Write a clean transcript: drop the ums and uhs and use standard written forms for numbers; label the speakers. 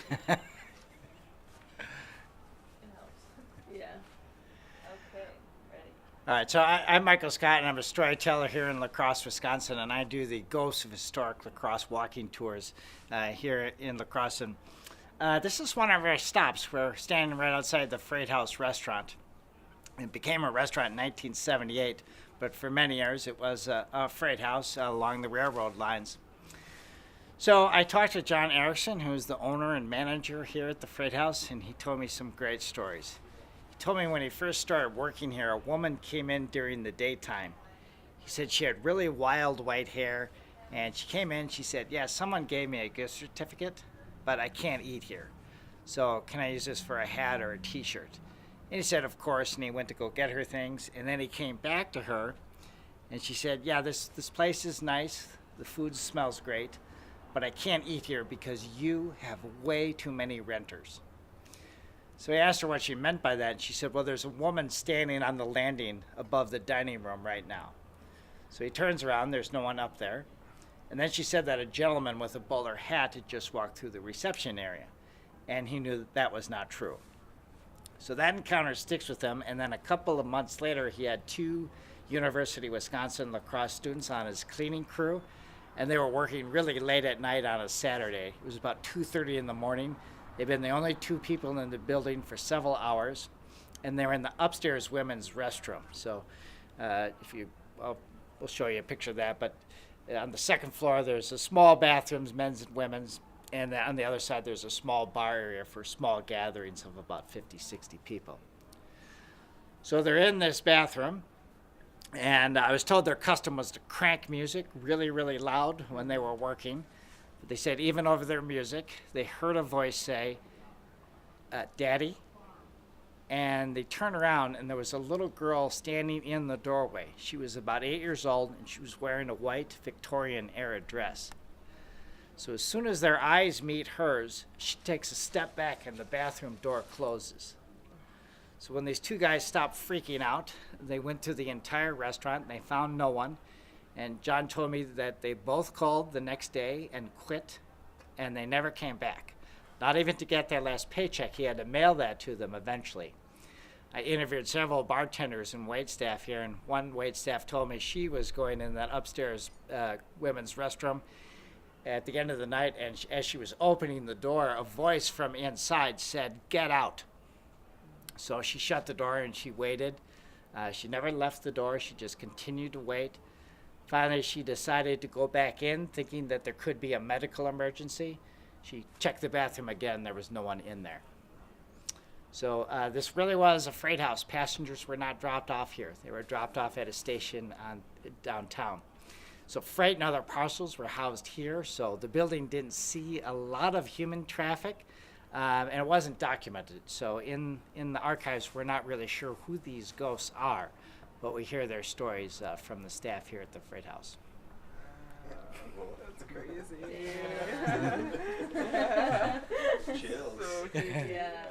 Speaker 1: Yeah. Okay. Ready.
Speaker 2: All right, so I'm Michael Scott, and I'm a storyteller here in La Crosse, Wisconsin, and I do the Ghosts of Historic La Crosse walking tours here in La Crosse. And this is one of our stops. We're standing right outside the Freight House restaurant. It became a restaurant in 1978, but for many years it was a freight house along the railroad lines. So I talked to John Erickson, who's the owner and manager here at the Freight House, and he told me some great stories. He told me when he first started working here, a woman came in during the daytime. He said she had really wild white hair, and she came in. She said, "Yeah, someone gave me a gift certificate, but I can't eat here. So can I use this for a hat or a T-shirt?" And he said, "Of course." And he went to go get her things, and then he came back to her, and she said, "Yeah, this place is nice. The food smells great, but I can't eat here because you have way too many renters." So he asked her what she meant by that, and she said, "Well, there's a woman standing on the landing above the dining room right now." So he turns around, there's no one up there. And then she said that a gentleman with a bowler hat had just walked through the reception area, and he knew that that was not true. So that encounter sticks with him, and then a couple of months later, he had two University of Wisconsin La Crosse students on his cleaning crew, and they were working really late at night on a Saturday. It was about 2:30 in the morning. They've been the only two people in the building for several hours, and they were in the upstairs women's restroom. So if you, we'll show you a picture of that, but on the second floor, there's a small bathrooms, men's and women's, and on the other side, there's a small bar area for small gatherings of about 50, 60 people. So they're in this bathroom, and I was told their custom was to crank music really, really loud when they were working. But they said even over their music, they heard a voice say, "Daddy?" And they turned around, and there was a little girl standing in the doorway. She was about 8 years old, and she was wearing a white Victorian-era dress. So as soon as their eyes meet hers, she takes a step back, and the bathroom door closes. So when these two guys stopped freaking out, they went through the entire restaurant, and they found no one. And John told me that they both called the next day and quit, and they never came back. Not even to get their last paycheck. He had to mail that to them eventually. I interviewed several bartenders and waitstaff here, and one waitstaff told me she was going in that upstairs women's restroom at the end of the night, and as she was opening the door, a voice from inside said, "Get out." So she shut the door and she waited. She never left the door. She just continued to wait. Finally, she decided to go back in, thinking that there could be a medical emergency. She checked the bathroom again. There was no one in there. So this really was a freight house. Passengers were not dropped off here. They were dropped off at a station downtown. So freight and other parcels were housed here. So the building didn't see a lot of human traffic, and it wasn't documented. So in the archives, we're not really sure who these ghosts are, but we hear their stories from the staff here at the freight house.
Speaker 3: That's crazy.
Speaker 1: Yeah.
Speaker 3: Chills.
Speaker 1: So, yeah.